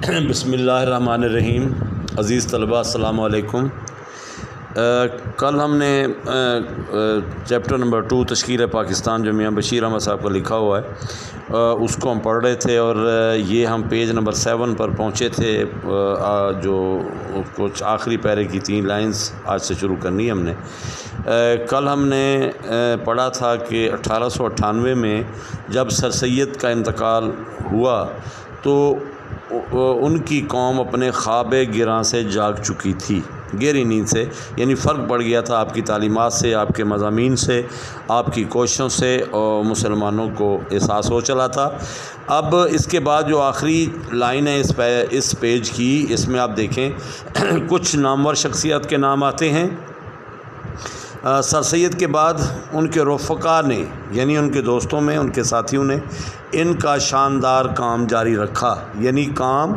بسم اللہ الرحمن الرحیم۔ عزیز طلباء السلام علیکم۔ کل ہم نے چیپٹر نمبر 2 تشکیل پاکستان جو میاں بشیر احمد صاحب کا لکھا ہوا ہے اس کو ہم پڑھ رہے تھے، اور یہ ہم پیج نمبر 7 پر پہنچے تھے، جو کچھ آخری پیرے کی 3 لائنز آج سے شروع کرنی ہے ہم نے۔ کل ہم نے پڑھا تھا کہ 1898 میں جب سر سید کا انتقال ہوا تو ان کی قوم اپنے خواب گراں سے جاگ چکی تھی، گہری نیند سے، یعنی فرق پڑ گیا تھا آپ کی تعلیمات سے، آپ کے مضامین سے، آپ کی کوششوں سے، اور مسلمانوں کو احساس ہو چلا تھا۔ اب اس کے بعد جو آخری لائن ہے اس پیج کی، اس میں آپ دیکھیں کچھ نامور شخصیت کے نام آتے ہیں۔ سر سید کے بعد ان کے رفقا نے، یعنی ان کے دوستوں میں، ان کے ساتھیوں نے ان کا شاندار کام جاری رکھا، یعنی کام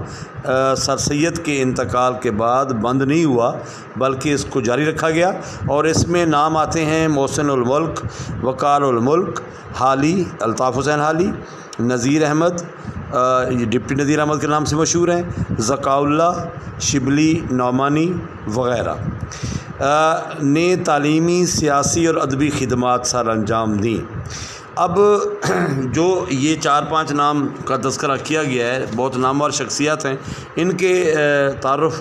سر سید کے انتقال کے بعد بند نہیں ہوا بلکہ اس کو جاری رکھا گیا، اور اس میں نام آتے ہیں محسن الملک، وقار الملک، حالی، الطاف حسین حالی، نذیر احمد، ڈپٹی نذیر احمد کے نام سے مشہور ہیں، ذکاء اللہ، شبلی نعمانی وغیرہ نے تعلیمی، سیاسی اور ادبی خدمات سر انجام دیں۔ اب جو یہ 4-5 نام کا تذکرہ کیا گیا ہے، بہت نامور شخصیات ہیں، ان کے تعارف،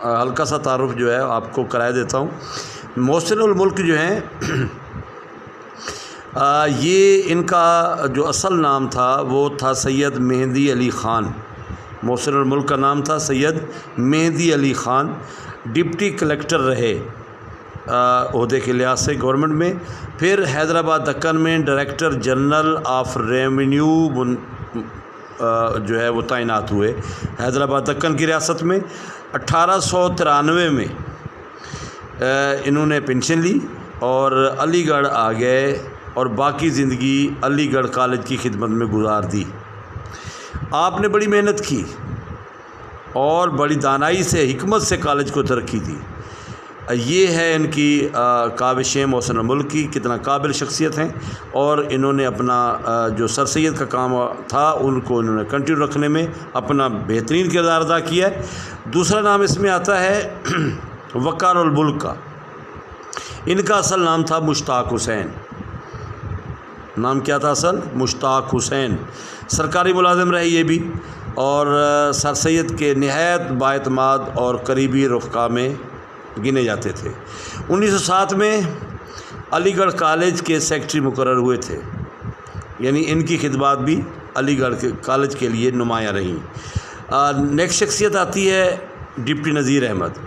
ہلکا سا تعارف جو ہے آپ کو کرائے دیتا ہوں۔ محسن الملک جو ہیں یہ ان کا جو اصل نام تھا وہ تھا سید مہدی علی خان۔ محسن الملک کا نام تھا سید مہدی علی خان، ڈپٹی کلیکٹر رہے عہدے کے لحاظ سے گورنمنٹ میں، پھر حیدرآباد دکن میں ڈائریکٹر جنرل آف ریونیو جو ہے وہ تعینات ہوئے حیدرآباد دکن کی ریاست میں۔ 1893 میں انہوں نے پینشن لی اور علی گڑھ آ گئے، اور باقی زندگی علی گڑھ کالج کی خدمت میں گزار دی۔ آپ نے بڑی محنت کی اور بڑی دانائی سے، حکمت سے کالج کو ترقی دی۔ یہ ہے ان کی کاوشیں محسن الملک کی، کتنا قابل شخصیت ہیں، اور انہوں نے اپنا جو سر سید کا کام تھا ان کو انہوں نے کنٹینیو رکھنے میں اپنا بہترین کردار ادا کیا ہے۔ دوسرا نام اس میں آتا ہے وقار الملک کا۔ ان کا اصل نام تھا مشتاق حسین۔ نام کیا تھا اصل؟ مشتاق حسین۔ سرکاری ملازم رہے یہ بھی، اور سر سید کے نہایت بااعتماد اور قریبی رفقا میں گنے جاتے تھے۔ 1907 میں علی گڑھ کالج کے سیکرٹری مقرر ہوئے تھے، یعنی ان کی خدمات بھی علی گڑھ کے کالج کے لیے نمایاں رہیں۔ نیکسٹ شخصیت آتی ہے ڈپٹی نذیر احمد۔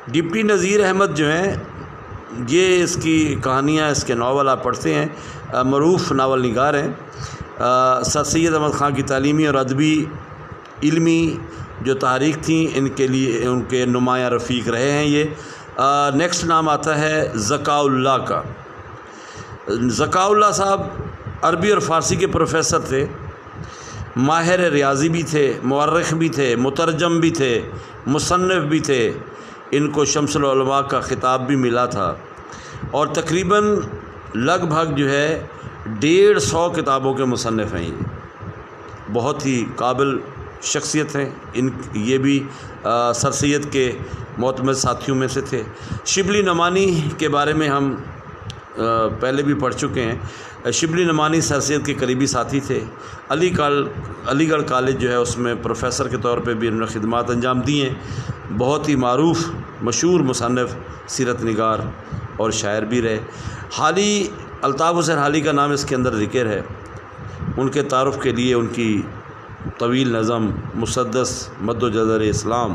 ڈپٹی نذیر احمد جو ہیں، یہ اس کی کہانیاں، اس کے ناول آپ پڑھتے ہیں، معروف ناول نگار ہیں۔ سر سید احمد خان کی تعلیمی اور ادبی علمی جو تحریک تھیں، ان کے لیے ان کے نمایاں رفیق رہے ہیں یہ۔ نیکسٹ نام آتا ہے ذکاء اللہ کا۔ ذکاء اللہ صاحب عربی اور فارسی کے پروفیسر تھے، ماہر ریاضی بھی تھے، مورخ بھی تھے، مترجم بھی تھے، مصنف بھی تھے۔ ان کو شمس العلماء کا خطاب بھی ملا تھا، اور تقریباً لگ بھگ جو ہے 150 کتابوں کے مصنف ہیں۔ یہ بہت ہی قابل شخصیت ہیں، یہ بھی سر سید کے معتمد ساتھیوں میں سے تھے۔ شبلی نعمانی کے بارے میں ہم پہلے بھی پڑھ چکے ہیں۔ شبلی نعمانی سر سید کے قریبی ساتھی تھے۔ علی گڑھ کالج جو ہے اس میں پروفیسر کے طور پہ بھی انہوں نے خدمات انجام دی ہیں۔ بہت ہی معروف مشہور مصنف، سیرت نگار اور شاعر بھی رہے۔ حالی، الطاف حسین حالی کا نام اس کے اندر ذکر ہے۔ ان کے تعارف کے لیے ان کی طویل نظم مسدس مد و جزر اسلام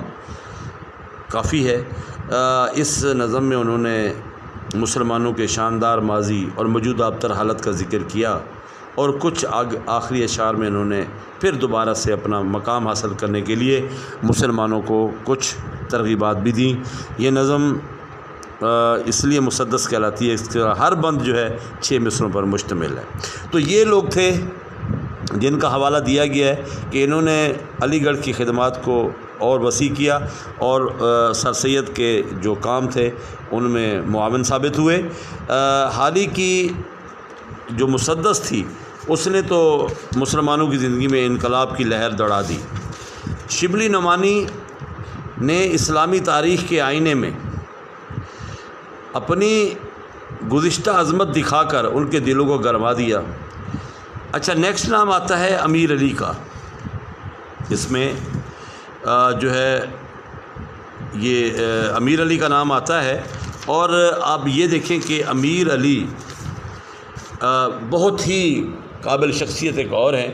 کافی ہے۔ اس نظم میں انہوں نے مسلمانوں کے شاندار ماضی اور موجودہ ابتر حالت کا ذکر کیا، اور کچھ آخری اشعار میں انہوں نے پھر دوبارہ سے اپنا مقام حاصل کرنے کے لیے مسلمانوں کو کچھ ترغیبات بھی دیں۔ یہ نظم اس لیے مسدس کہلاتی ہے، اس کا ہر بند جو ہے 6 مصروں پر مشتمل ہے۔ تو یہ لوگ تھے جن کا حوالہ دیا گیا ہے کہ انہوں نے علی گڑھ کی خدمات کو اور وسیع کیا، اور سر سید کے جو کام تھے ان میں معاون ثابت ہوئے۔ حالی کی جو مسدس تھی اس نے تو مسلمانوں کی زندگی میں انقلاب کی لہر دوڑا دی۔ شبلی نعمانی نے اسلامی تاریخ کے آئینے میں اپنی گزشتہ عظمت دکھا کر ان کے دلوں کو گرما دیا۔ اچھا، نیکسٹ نام آتا ہے امیر علی کا۔ اس میں جو ہے یہ امیر علی کا نام آتا ہے، اور آپ یہ دیکھیں کہ امیر علی بہت ہی قابل شخصیت ایک اور ہیں۔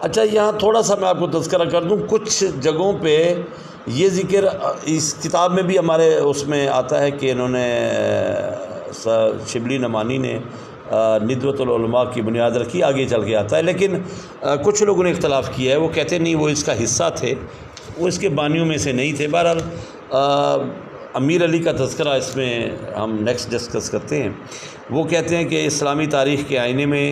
اچھا، یہاں تھوڑا سا میں آپ کو تذکرہ کر دوں، کچھ جگہوں پہ یہ ذکر اس کتاب میں بھی ہمارے اس میں آتا ہے کہ انہوں نے شبلی نعمانی نے ندوۃ العلماء کی بنیاد رکھی، آگے چل کے آتا ہے، لیکن کچھ لوگوں نے اختلاف کیا ہے، وہ کہتے نہیں وہ اس کا حصہ تھے، وہ اس کے بانیوں میں سے نہیں تھے۔ بہرحال امیر علی کا تذکرہ اس میں ہم نیکسٹ ڈسکس کرتے ہیں۔ وہ کہتے ہیں کہ اسلامی تاریخ کے آئینے میں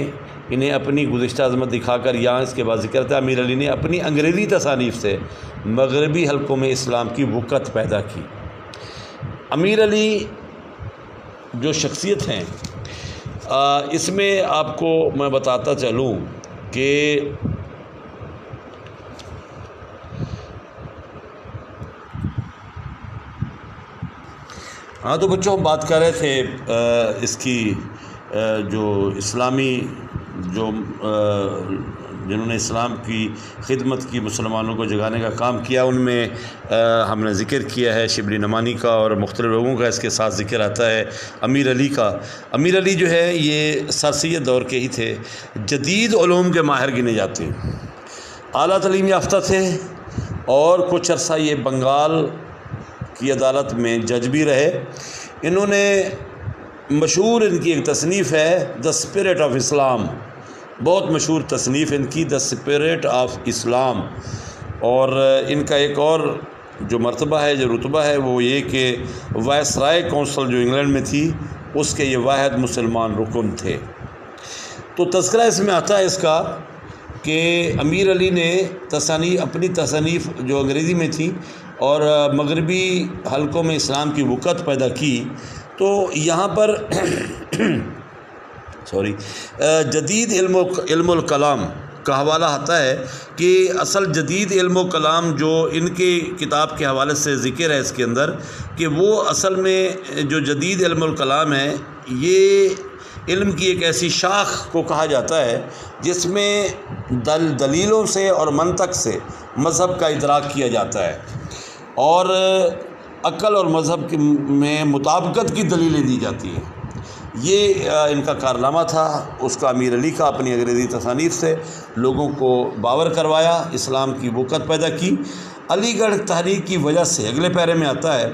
انہیں اپنی گزشتہ عظمت دکھا کر، یہاں اس کے بعد ذکر تھا، امیر علی نے اپنی انگریزی تصانیف سے مغربی حلقوں میں اسلام کی وقت پیدا کی۔ امیر علی جو شخصیت ہیں، اس میں آپ کو میں بتاتا چلوں کہ ہاں تو بچوں ہم بات کر رہے تھے اس کی جو اسلامی جو جنہوں نے اسلام کی خدمت کی، مسلمانوں کو جگانے کا کام کیا، ان میں ہم نے ذکر کیا ہے شبلی نعمانی کا، اور مختلف لوگوں کا اس کے ساتھ ذکر آتا ہے امیر علی کا۔ امیر علی جو ہے یہ سر سید دور کے ہی تھے، جدید علوم کے ماہر گنے جاتے ہیں، اعلیٰ تعلیم یافتہ تھے، اور کچھ عرصہ یہ بنگال کی عدالت میں جج بھی رہے۔ انہوں نے مشہور ان کی ایک تصنیف ہے دا اسپرٹ آف اسلام، بہت مشہور تصنیف ان کی دا اسپرٹ آف اسلام، اور ان کا ایک اور جو مرتبہ ہے، جو رتبہ ہے، وہ یہ کہ وائسرائے کونسل جو انگلینڈ میں تھی اس کے یہ واحد مسلمان رکن تھے۔ تو تذکرہ اس میں آتا ہے اس کا کہ امیر علی نے اپنی تصانیف جو انگریزی میں تھی اور مغربی حلقوں میں اسلام کی وقت پیدا کی، تو یہاں پر جدید علم الکلام کا حوالہ آتا ہے کہ اصل جدید علم و کلام جو ان کے کتاب کے حوالے سے ذکر ہے اس کے اندر، کہ وہ اصل میں جو جدید علم الکلام ہے، یہ علم کی ایک ایسی شاخ کو کہا جاتا ہے جس میں دلیلوں سے اور منطق سے مذہب کا ادراک کیا جاتا ہے، اور عقل اور مذہب میں مطابقت کی دلیلیں دی جاتی ہیں۔ یہ ان کا کارنامہ تھا، اس کا امیر علی کا اپنی انگریزی تصانیف سے لوگوں کو باور کروایا، اسلام کی وقت پیدا کی۔ علی گڑھ تحریک کی وجہ سے اگلے پیرے میں آتا ہے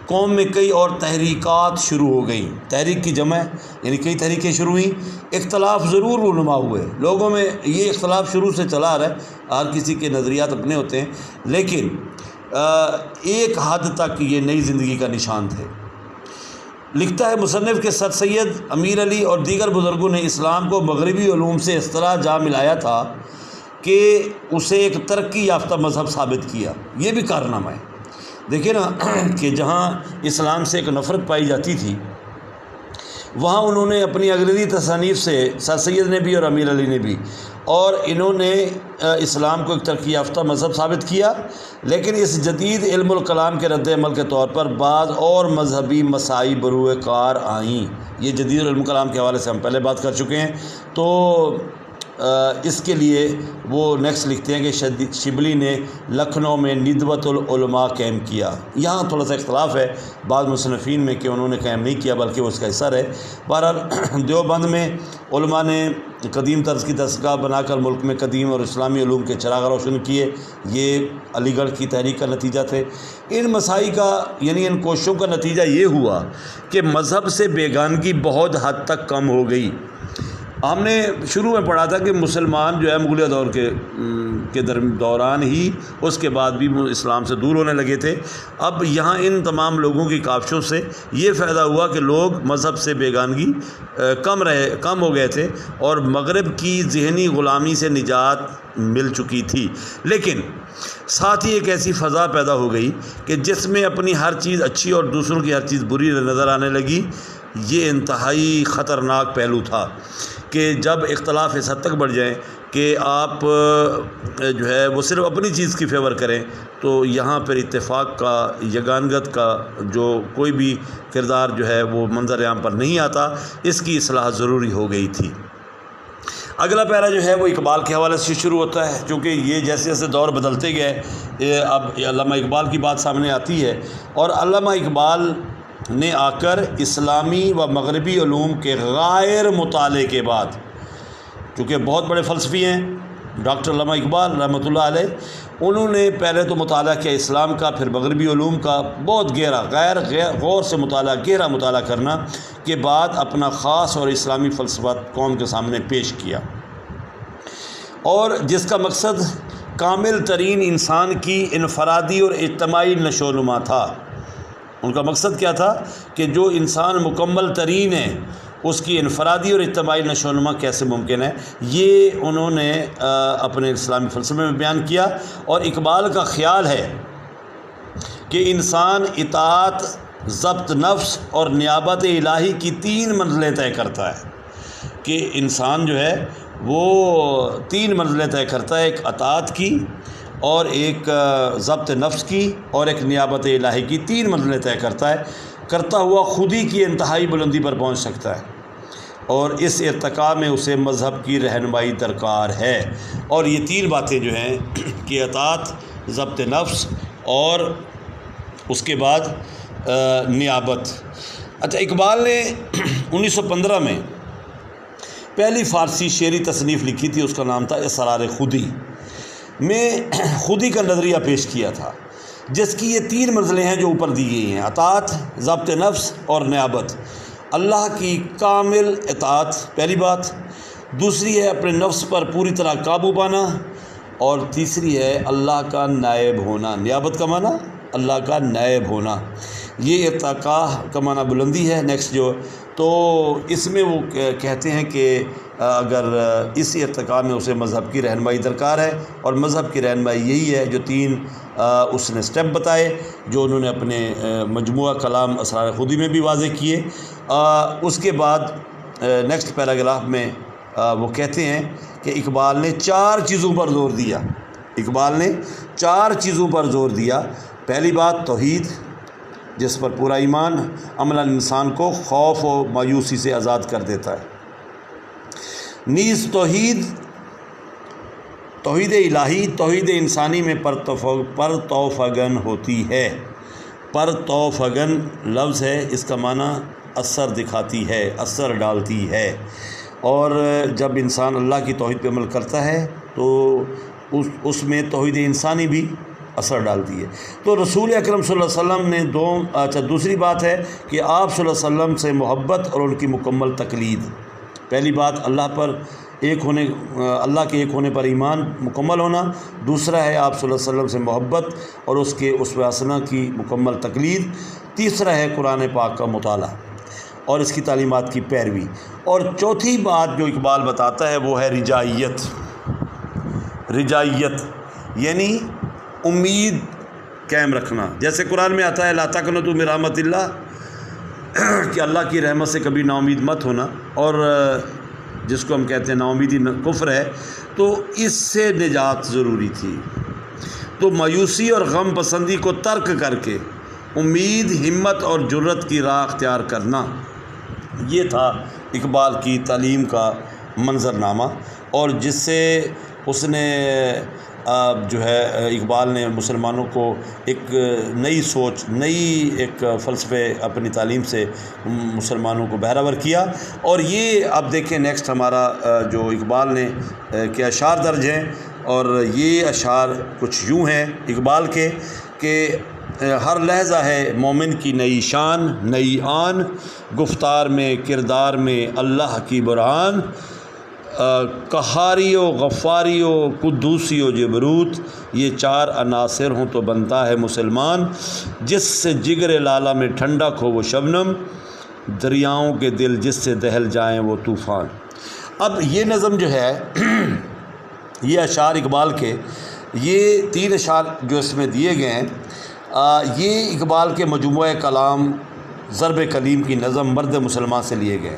قوم میں کئی اور تحریکات شروع ہو گئیں۔ تحریک کی جمع یعنی کئی تحریکیں شروع ہوئیں، اختلاف ضرور رونما ہوئے لوگوں میں، یہ اختلاف شروع سے چلا آ رہا ہے، ہر کسی کے نظریات اپنے ہوتے ہیں، لیکن ایک حد تک یہ نئی زندگی کا نشان تھے۔ لکھتا ہے مصنف کہ سر سید امیر علی اور دیگر بزرگوں نے اسلام کو مغربی علوم سے اس طرح جا ملایا تھا کہ اسے ایک ترقی یافتہ مذہب ثابت کیا۔ یہ بھی کارنامہ ہے۔ دیکھیں نا کہ جہاں اسلام سے ایک نفرت پائی جاتی تھی، وہاں انہوں نے اپنی انگریزی تصانیف سے، سر سید نے بھی اور امیر علی نے بھی، اور انہوں نے اسلام کو ایک ترقی یافتہ مذہب ثابت کیا، لیکن اس جدید علم الکلام کے رد عمل کے طور پر بعض اور مذہبی مسائل بروئے کار آئیں۔ یہ جدید علم کلام کے حوالے سے ہم پہلے بات کر چکے ہیں، تو اس کے لیے وہ نیکسٹ لکھتے ہیں کہ شبلی نے لکھنؤ میں ندوۃ العلماء قائم کیا۔ یہاں تھوڑا سا اختلاف ہے بعض مصنفین میں کہ انہوں نے قائم نہیں کیا بلکہ وہ اس کا حصہ رہے۔ بہرحال دیوبند میں علماء نے قدیم طرز کی دستگاہ بنا کر ملک میں قدیم اور اسلامی علوم کے چراغ روشن کیے، یہ علی گڑھ کی تحریک کا نتیجہ تھے۔ ان مسائل کا یعنی ان کوششوں کا نتیجہ یہ ہوا کہ مذہب سے بیگانگی بہت حد تک کم ہو گئی۔ ہم نے شروع میں پڑھا تھا کہ مسلمان جو ہے مغلیہ دور کے دوران ہی اس کے بعد بھی اسلام سے دور ہونے لگے تھے۔ اب یہاں ان تمام لوگوں کی کاوشوں سے یہ فائدہ ہوا کہ لوگ مذہب سے بیگانگی کم ہو گئے تھے اور مغرب کی ذہنی غلامی سے نجات مل چکی تھی، لیکن ساتھ ہی ایک ایسی فضا پیدا ہو گئی کہ جس میں اپنی ہر چیز اچھی اور دوسروں کی ہر چیز بری نظر آنے لگی۔ یہ انتہائی خطرناک پہلو تھا کہ جب اختلاف اس حد تک بڑھ جائیں کہ آپ جو ہے وہ صرف اپنی چیز کی فیور کریں، تو یہاں پر اتفاق کا، یگانگت کا جو کوئی بھی کردار جو ہے وہ منظر عام پر نہیں آتا، اس کی اصلاح ضروری ہو گئی تھی۔ اگلا پیرا جو ہے وہ اقبال کے حوالے سے شروع ہوتا ہے، چونکہ یہ جیسے جیسے دور بدلتے گئے اب علامہ اقبال کی بات سامنے آتی ہے، اور علامہ اقبال نے آ کر اسلامی و مغربی علوم کے غیر مطالعے کے بعد، چونکہ بہت بڑے فلسفی ہیں ڈاکٹر علامہ اقبال رحمۃ اللہ علیہ، انہوں نے پہلے تو مطالعہ کیا اسلام کا، پھر مغربی علوم کا بہت گہرا، غور سے مطالعہ، گہرا مطالعہ کرنا کے بعد اپنا خاص اور اسلامی فلسفہ قوم کے سامنے پیش کیا، اور جس کا مقصد کامل ترین انسان کی انفرادی اور اجتماعی نشو و نما تھا۔ ان کا مقصد کیا تھا کہ جو انسان مکمل ترین ہے اس کی انفرادی اور اجتماعی نشو و نما کیسے ممکن ہے، یہ انہوں نے اپنے اسلامی فلسفے میں بیان کیا۔ اور اقبال کا خیال ہے کہ انسان اطاعت، ضبط نفس اور نیابت الہی کی 3 منزلیں طے کرتا ہے، کہ انسان جو ہے وہ 3 منزلیں طے کرتا ہے، ایک اطاعت کی، اور ایک ضبط نفس کی، اور ایک نیابت الہی کی 3 منزلیں طے کرتا ہوا خود ہی کی انتہائی بلندی پر پہنچ سکتا ہے، اور اس ارتقاء میں اسے مذہب کی رہنمائی درکار ہے۔ اور یہ 3 باتیں جو ہیں کہ اطاعت، ضبط نفس اور اس کے بعد نیابت۔ اچھا، اقبال نے 1915 میں پہلی فارسی شعری تصنیف لکھی تھی، اس کا نام تھا اسرار خودی، میں خودی کا نظریہ پیش کیا تھا، جس کی یہ 3 منزلیں ہیں جو اوپر دی گئی ہیں، اطاعت، ضبط نفس اور نیابت۔ اللہ کی کامل اطاعت پہلی بات، دوسری ہے اپنے نفس پر پوری طرح قابو پانا، اور تیسری ہے اللہ کا نائب ہونا۔ نیابت کا معنی اللہ کا نائب ہونا، یہ ارتقاء کا معنی بلندی ہے۔ نیکسٹ جو تو اس میں وہ کہتے ہیں کہ اگر اس ارتقاء میں اسے مذہب کی رہنمائی درکار ہے، اور مذہب کی رہنمائی یہی ہے جو 3 اس نے سٹیپ بتائے، جو انہوں نے اپنے مجموعہ کلام اسرار خودی میں بھی واضح کیے۔ اس کے بعد نیکسٹ پیراگراف میں وہ کہتے ہیں کہ اقبال نے 4 چیزوں پر زور دیا، اقبال نے 4 چیزوں پر زور دیا۔ پہلی بات توحید، جس پر پورا ایمان عملاً انسان کو خوف و مایوسی سے آزاد کر دیتا ہے۔ نیز توحید الہی، توحید انسانی میں پرتوفگن ہوتی ہے۔ پرتوفگن لفظ ہے، اس کا معنی اثر دکھاتی ہے، اثر ڈالتی ہے، اور جب انسان اللہ کی توحید پہ عمل کرتا ہے تو اس میں توحید انسانی بھی اثر ڈالتی ہے۔ تو رسول اکرم صلی اللہ علیہ وسلم نے دوسری بات ہے کہ آپ صلی اللہ علیہ وسلم سے محبت اور ان کی مکمل تقلید۔ پہلی بات اللہ کے ایک ہونے پر ایمان مکمل ہونا، دوسرا ہے آپ صلی اللہ علیہ وسلم سے محبت اور اس کے اسوہ حسنہ کی مکمل تقلید، تیسرا ہے قرآن پاک کا مطالعہ اور اس کی تعلیمات کی پیروی، اور چوتھی بات جو اقبال بتاتا ہے وہ ہے رجائیت۔ رجائیت یعنی امید قائم رکھنا، جیسے قرآن میں آتا ہے لا تقنطوا من رحمت اللہ، کہ اللہ کی رحمت سے کبھی نا امید مت ہونا، اور جس کو ہم کہتے ہیں نا امیدی کفر ہے، تو اس سے نجات ضروری تھی۔ تو مایوسی اور غم پسندی کو ترک کر کے امید، ہمت اور جرت کی راہ اختیار کرنا، یہ تھا اقبال کی تعلیم کا منظرنامہ، اور جس سے اس نے جو ہے اقبال نے مسلمانوں کو ایک نئی سوچ، نئی ایک فلسفے اپنی تعلیم سے مسلمانوں کو بہرور کیا۔ اور یہ آپ دیکھیں نیکسٹ ہمارا جو اقبال نے کے اشعار درج ہیں، اور یہ اشعار کچھ یوں ہیں اقبال کے کہ ہر لحظہ ہے مومن کی نئی شان، نئی آن، گفتار میں کردار میں اللہ کی برہان، قہاری و غفاری و قدوسی و جبروت، یہ 4 عناصر ہوں تو بنتا ہے مسلمان، جس سے جگر لالہ میں ٹھنڈک ہو وہ شبنم، دریاؤں کے دل جس سے دہل جائیں وہ طوفان۔ اب یہ نظم جو ہے یہ اشعار اقبال کے، یہ 3 اشعار جو اس میں دیے گئے ہیں، یہ اقبال کے مجموعہ کلام ضرب کلیم کی نظم مرد مسلمان سے لیے گئے۔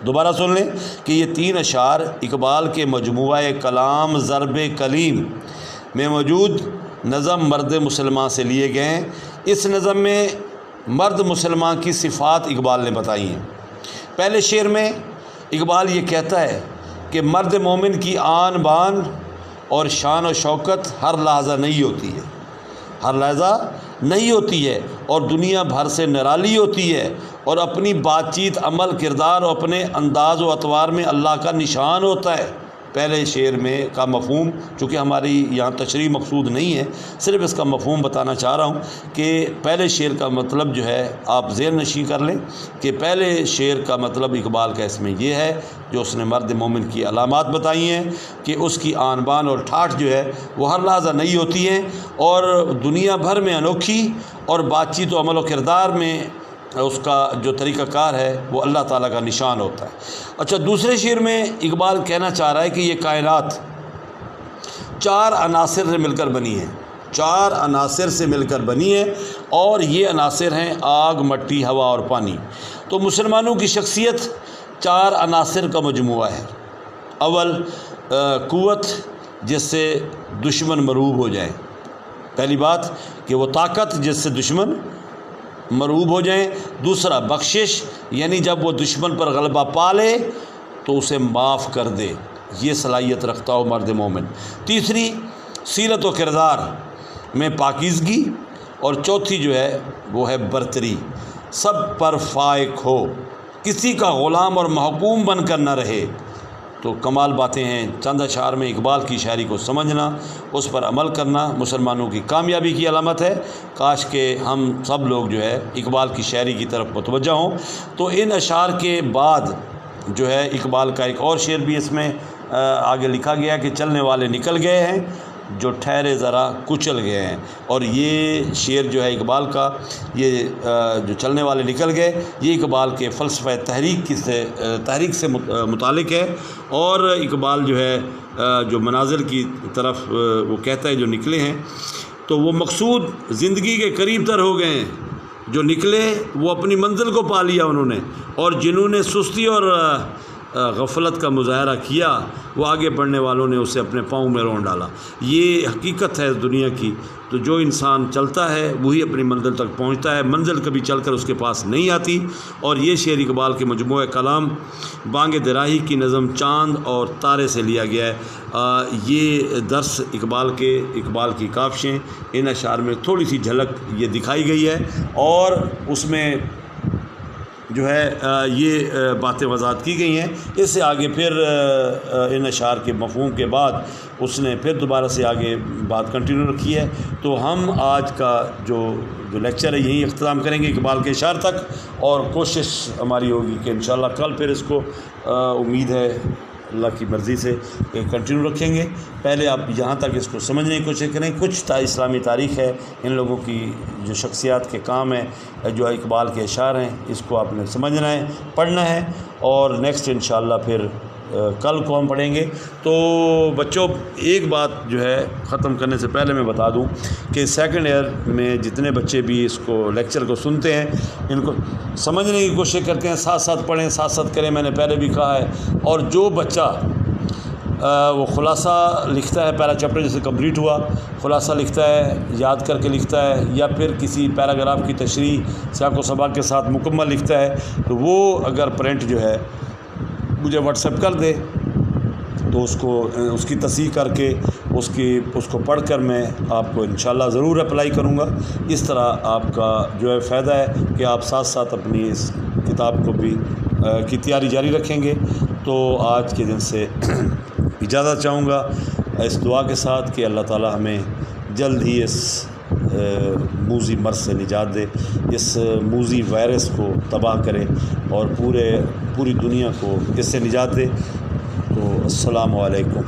دوبارہ سن لیں کہ یہ 3 اشعار اقبال کے مجموعہ کلام ضرب کلیم میں موجود نظم مرد مسلمان سے لیے گئے ہیں۔ اس نظم میں مرد مسلمان کی صفات اقبال نے بتائی ہیں۔ پہلے شعر میں اقبال یہ کہتا ہے کہ مرد مومن کی آن بان اور شان و شوکت ہر لحظہ نہیں ہوتی ہے، ہر لحظہ نہیں ہوتی ہے، اور دنیا بھر سے نرالی ہوتی ہے، اور اپنی بات چیت، عمل، کردار اور اپنے انداز و اطوار میں اللہ کا نشان ہوتا ہے۔ پہلے شعر میں کا مفہوم، چونکہ ہماری یہاں تشریح مقصود نہیں ہے، صرف اس کا مفہوم بتانا چاہ رہا ہوں کہ پہلے شعر کا مطلب جو ہے آپ ذہن نشین کر لیں کہ پہلے شعر کا مطلب اقبال کا اس میں یہ ہے جو اس نے مرد مومن کی علامات بتائی ہیں کہ اس کی آن بان اور ٹھاٹھ جو ہے وہ ہر لحظہ نئی ہوتی ہیں، اور دنیا بھر میں انوکھی، اور بات چیت و عمل و کردار میں اس کا جو طریقہ کار ہے وہ اللہ تعالیٰ کا نشان ہوتا ہے۔ اچھا، دوسرے شعر میں اقبال کہنا چاہ رہا ہے کہ یہ کائنات 4 عناصر سے مل کر بنی ہے، 4 عناصر سے مل کر بنی ہے، اور یہ عناصر ہیں آگ، مٹی، ہوا اور پانی۔ تو مسلمانوں کی شخصیت 4 عناصر کا مجموعہ ہے۔ اول قوت، جس سے دشمن مرعوب ہو جائیں، پہلی بات کہ وہ طاقت جس سے دشمن مرعوب ہو جائیں۔ دوسرا بخشش، یعنی جب وہ دشمن پر غلبہ پا لے تو اسے معاف کر دے، یہ صلاحیت رکھتا ہو مرد مومن۔ تیسری سیرت و کردار میں پاکیزگی، اور چوتھی جو ہے وہ ہے برتری، سب پر فائق ہو، کسی کا غلام اور محکوم بن کر نہ رہے۔ تو کمال باتیں ہیں۔ چند اشعار میں اقبال کی شاعری کو سمجھنا، اس پر عمل کرنا مسلمانوں کی کامیابی کی علامت ہے۔ کاش کہ ہم سب لوگ جو ہے اقبال کی شاعری کی طرف متوجہ ہوں۔ تو ان اشعار کے بعد جو ہے اقبال کا ایک اور شعر بھی اس میں آگے لکھا گیا کہ چلنے والے نکل گئے ہیں، جو ٹھہرے ذرا کچل گئے ہیں۔ اور یہ شعر جو ہے اقبال کا، یہ جو چلنے والے نکل گئے، یہ اقبال کے فلسفہ تحریک سے متعلق ہے۔ اور اقبال جو ہے جو منازل کی طرف وہ کہتا ہے جو نکلے ہیں، تو وہ مقصود زندگی کے قریب تر ہو گئے ہیں۔ جو نکلے وہ اپنی منزل کو پا لیا انہوں نے، اور جنہوں نے سستی اور غفلت کا مظاہرہ کیا، وہ آگے بڑھنے والوں نے اسے اپنے پاؤں میں رون ڈالا۔ یہ حقیقت ہے اس دنیا کی۔ تو جو انسان چلتا ہے وہی اپنی منزل تک پہنچتا ہے، منزل کبھی چل کر اس کے پاس نہیں آتی۔ اور یہ شعر اقبال کے مجموعہ کلام بانگ دراہی کی نظم چاند اور تارے سے لیا گیا ہے۔ یہ درس اقبال کی کاوشیں، ان اشعار میں تھوڑی سی جھلک یہ دکھائی گئی ہے، اور اس میں جو ہے یہ باتیں وضاحت کی گئی ہیں۔ اس سے آگے پھر ان اشعار کے مفہوم کے بعد اس نے پھر دوبارہ سے آگے بات کنٹینیو رکھی ہے۔ تو ہم آج کا جو لیکچر ہے یہیں اختتام کریں گے اقبال کے اشعار تک، اور کوشش ہماری ہوگی کہ انشاءاللہ کل پھر اس کو امید ہے اللہ کی مرضی سے کنٹینیو رکھیں گے۔ پہلے آپ یہاں تک اس کو سمجھنے کی کوشش کریں۔ کچھ اسلامی تاریخ ہے، ان لوگوں کی جو شخصیات کے کام ہیں، جو اقبال کے اشعار ہیں، اس کو آپ نے سمجھنا ہے، پڑھنا ہے، اور نیکسٹ انشاءاللہ پھر کل کو ہم پڑھیں گے۔ تو بچوں، ایک بات جو ہے ختم کرنے سے پہلے میں بتا دوں کہ سیکنڈ ایئر میں جتنے بچے بھی اس کو لیکچر کو سنتے ہیں، ان کو سمجھنے کی کوشش کرتے ہیں، ساتھ ساتھ پڑھیں، ساتھ ساتھ کریں، میں نے پہلے بھی کہا ہے۔ اور جو بچہ وہ خلاصہ لکھتا ہے، پہلا چیپٹر جیسے کمپلیٹ ہوا، خلاصہ لکھتا ہے، یاد کر کے لکھتا ہے، یا پھر کسی پیراگراف کی تشریح سیاق و سباق کے ساتھ مکمل لکھتا ہے، تو وہ اگر پرنٹ جو ہے مجھے واٹس ایپ کر دے تو اس کی تصحیح کر کے اس کو پڑھ کر میں آپ کو انشاءاللہ ضرور اپلائی کروں گا۔ اس طرح آپ کا جو ہے فائدہ ہے کہ آپ ساتھ ساتھ اپنی اس کتاب کو بھی کی تیاری جاری رکھیں گے۔ تو آج کے دن سے اجازت چاہوں گا اس دعا کے ساتھ کہ اللہ تعالی ہمیں جلد ہی اس موذی مرض سے نجات دے، اس موذی وائرس کو تباہ کرے، اور پوری دنیا کو اس سے نجات دے۔ تو السلام علیکم۔